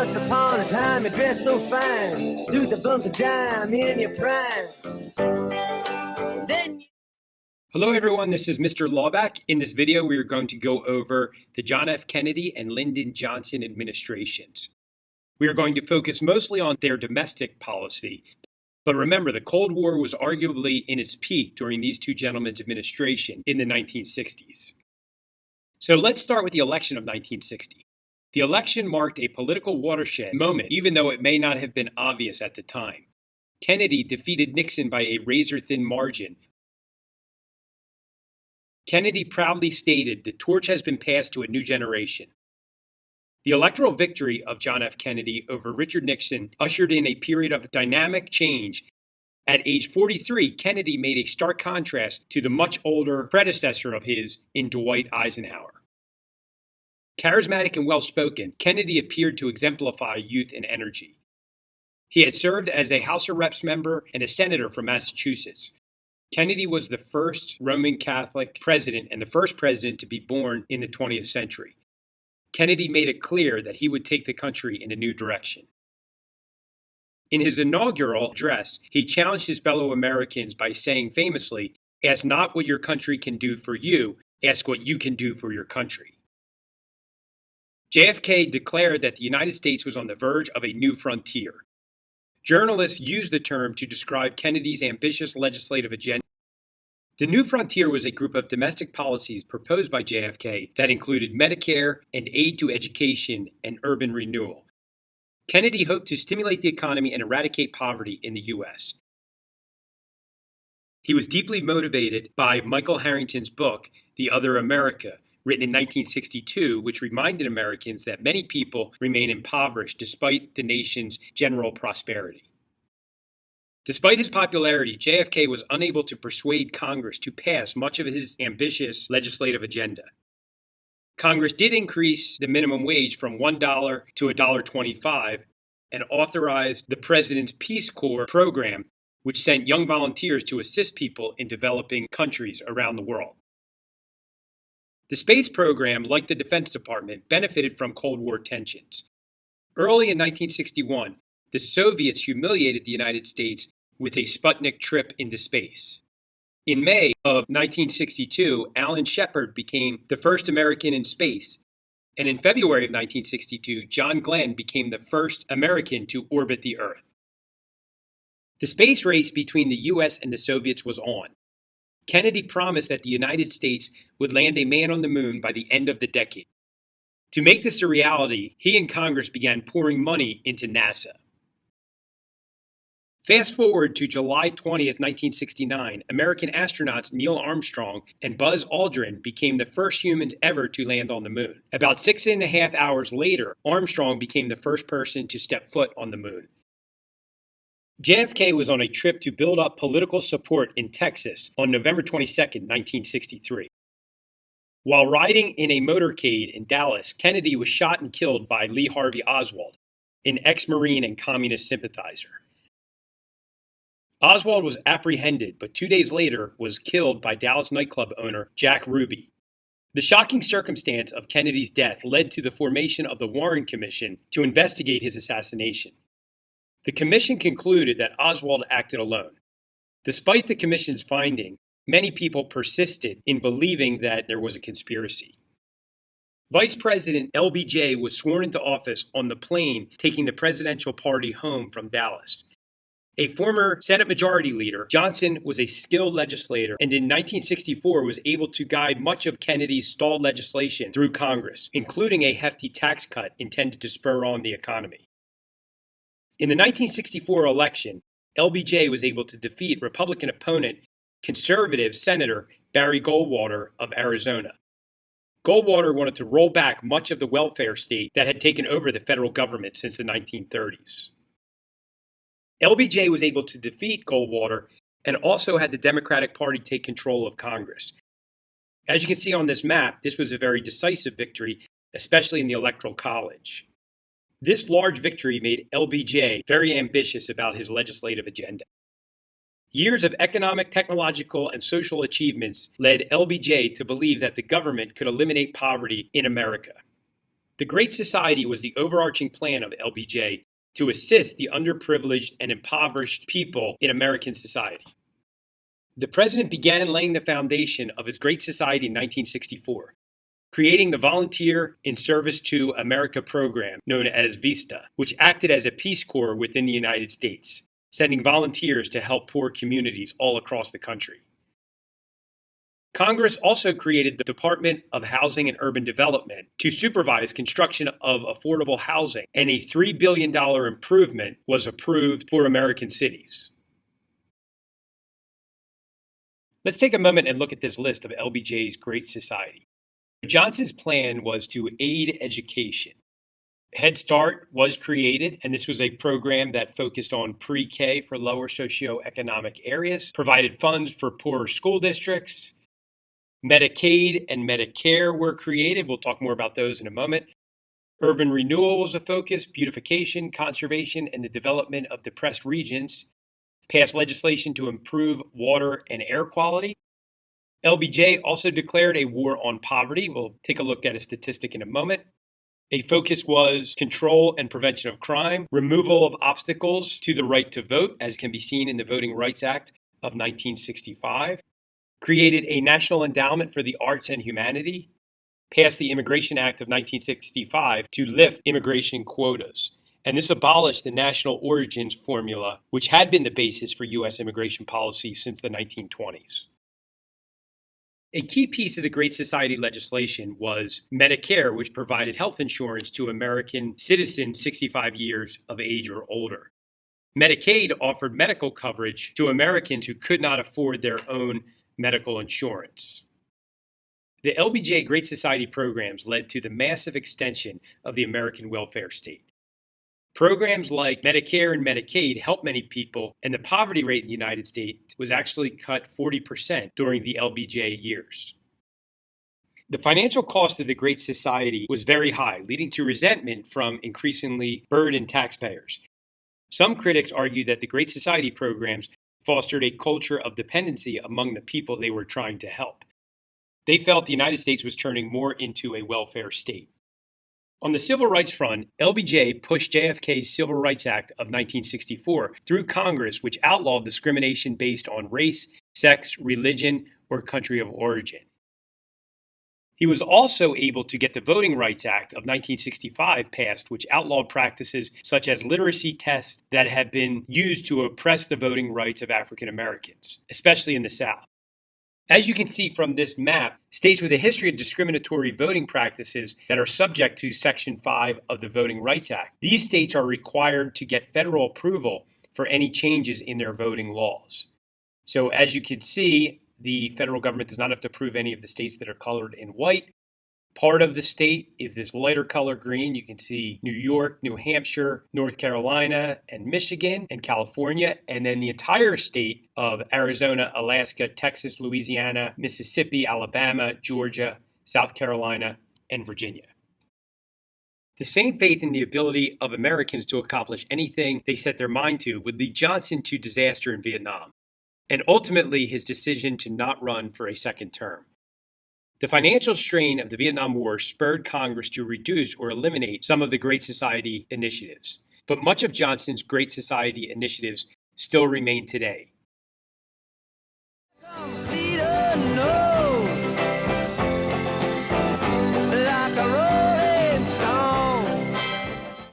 Once upon a time, you dressed so fine, threw the bumps of dime in your prime. Hello everyone, this is Mr. Laubach. In this video, we are going to go over the John F. Kennedy and Lyndon Johnson administrations. We are going to focus mostly on their domestic policy. But remember, the Cold War was arguably in its peak during these two gentlemen's administration in the 1960s. So let's start with the election of 1960. The election marked a political watershed moment, even though it may not have been obvious at the time. Kennedy defeated Nixon by a razor-thin margin. Kennedy proudly stated, "The torch has been passed to a new generation." The electoral victory of John F. Kennedy over Richard Nixon ushered in a period of dynamic change. At age 43, Kennedy made a stark contrast to the much older predecessor of his in Dwight Eisenhower. Charismatic and well-spoken, Kennedy appeared to exemplify youth and energy. He had served as a House of Reps member and a senator from Massachusetts. Kennedy was the first Roman Catholic president and the first president to be born in the 20th century. Kennedy made it clear that he would take the country in a new direction. In his inaugural address, he challenged his fellow Americans by saying famously, "Ask not what your country can do for you, ask what you can do for your country." JFK declared that the United States was on the verge of a new frontier. Journalists used the term to describe Kennedy's ambitious legislative agenda. The new frontier was a group of domestic policies proposed by JFK that included Medicare and aid to education and urban renewal. Kennedy hoped to stimulate the economy and eradicate poverty in the U.S. He was deeply motivated by Michael Harrington's book, The Other America, written in 1962, which reminded Americans that many people remain impoverished despite the nation's general prosperity. Despite his popularity, JFK was unable to persuade Congress to pass much of his ambitious legislative agenda. Congress did increase the minimum wage from $1 to $1.25 and authorized the President's Peace Corps program, which sent young volunteers to assist people in developing countries around the world. The space program, like the Defense Department, benefited from Cold War tensions. Early in 1961, the Soviets humiliated the United States with a Sputnik trip into space. In May of 1962, Alan Shepard became the first American in space, and in February of 1962, John Glenn became the first American to orbit the Earth. The space race between the U.S. and the Soviets was on. Kennedy promised that the United States would land a man on the moon by the end of the decade. To make this a reality, he and Congress began pouring money into NASA. Fast forward to July 20th, 1969, American astronauts Neil Armstrong and Buzz Aldrin became the first humans ever to land on the moon. About 6.5 hours later, Armstrong became the first person to step foot on the moon. JFK was on a trip to build up political support in Texas on November 22, 1963. While riding in a motorcade in Dallas, Kennedy was shot and killed by Lee Harvey Oswald, an ex-Marine and communist sympathizer. Oswald was apprehended, but 2 days later was killed by Dallas nightclub owner Jack Ruby. The shocking circumstance of Kennedy's death led to the formation of the Warren Commission to investigate his assassination. The commission concluded that Oswald acted alone. Despite the commission's finding, many people persisted in believing that there was a conspiracy. Vice President LBJ was sworn into office on the plane taking the presidential party home from Dallas. A former Senate Majority Leader, Johnson was a skilled legislator and in 1964 was able to guide much of Kennedy's stalled legislation through Congress, including a hefty tax cut intended to spur on the economy. In the 1964 election, LBJ was able to defeat Republican opponent, conservative Senator Barry Goldwater of Arizona. Goldwater wanted to roll back much of the welfare state that had taken over the federal government since the 1930s. LBJ was able to defeat Goldwater and also had the Democratic Party take control of Congress. As you can see on this map, this was a very decisive victory, especially in the Electoral College. This large victory made LBJ very ambitious about his legislative agenda. Years of economic, technological, and social achievements led LBJ to believe that the government could eliminate poverty in America. The Great Society was the overarching plan of LBJ to assist the underprivileged and impoverished people in American society. The president began laying the foundation of his Great Society in 1964, creating the Volunteer in Service to America program known as VISTA, which acted as a Peace Corps within the United States, sending volunteers to help poor communities all across the country. Congress also created the Department of Housing and Urban Development to supervise construction of affordable housing, and a $3 billion improvement was approved for American cities. Let's take a moment and look at this list of LBJ's Great Society. Johnson's plan was to aid education. Head Start was created, and this was a program that focused on pre-K for lower socioeconomic areas, provided funds for poorer school districts. Medicaid and Medicare were created. We'll talk more about those in a moment. Urban renewal was a focus, beautification, conservation, and the development of depressed regions. Passed legislation to improve water and air quality. LBJ also declared a war on poverty. We'll take a look at a statistic in a moment. A focus was control and prevention of crime, removal of obstacles to the right to vote, as can be seen in the Voting Rights Act of 1965. Created a National Endowment for the Arts and Humanity. Passed the Immigration Act of 1965 to lift immigration quotas. And this abolished the national origins formula, which had been the basis for U.S. immigration policy since the 1920s. A key piece of the Great Society legislation was Medicare, which provided health insurance to American citizens 65 years of age or older. Medicaid offered medical coverage to Americans who could not afford their own medical insurance. The LBJ Great Society programs led to the massive extension of the American welfare state. Programs like Medicare and Medicaid helped many people, and the poverty rate in the United States was actually cut 40% during the LBJ years. The financial cost of the Great Society was very high, leading to resentment from increasingly burdened taxpayers. Some critics argue that the Great Society programs fostered a culture of dependency among the people they were trying to help. They felt the United States was turning more into a welfare state. On the civil rights front, LBJ pushed JFK's Civil Rights Act of 1964 through Congress, which outlawed discrimination based on race, sex, religion, or country of origin. He was also able to get the Voting Rights Act of 1965 passed, which outlawed practices such as literacy tests that had been used to oppress the voting rights of African Americans, especially in the South. As you can see from this map, states with a history of discriminatory voting practices that are subject to Section 5 of the Voting Rights Act. These states are required to get federal approval for any changes in their voting laws. So as you can see, the federal government does not have to approve any of the states that are colored in white. Part of the state is this lighter color green. You can see New York, New Hampshire, North Carolina, and Michigan, and California. And then the entire state of Arizona, Alaska, Texas, Louisiana, Mississippi, Alabama, Georgia, South Carolina, and Virginia. The same faith in the ability of Americans to accomplish anything they set their mind to would lead Johnson to disaster in Vietnam, and ultimately his decision to not run for a second term. The financial strain of the Vietnam War spurred Congress to reduce or eliminate some of the Great Society initiatives, but much of Johnson's Great Society initiatives still remain today.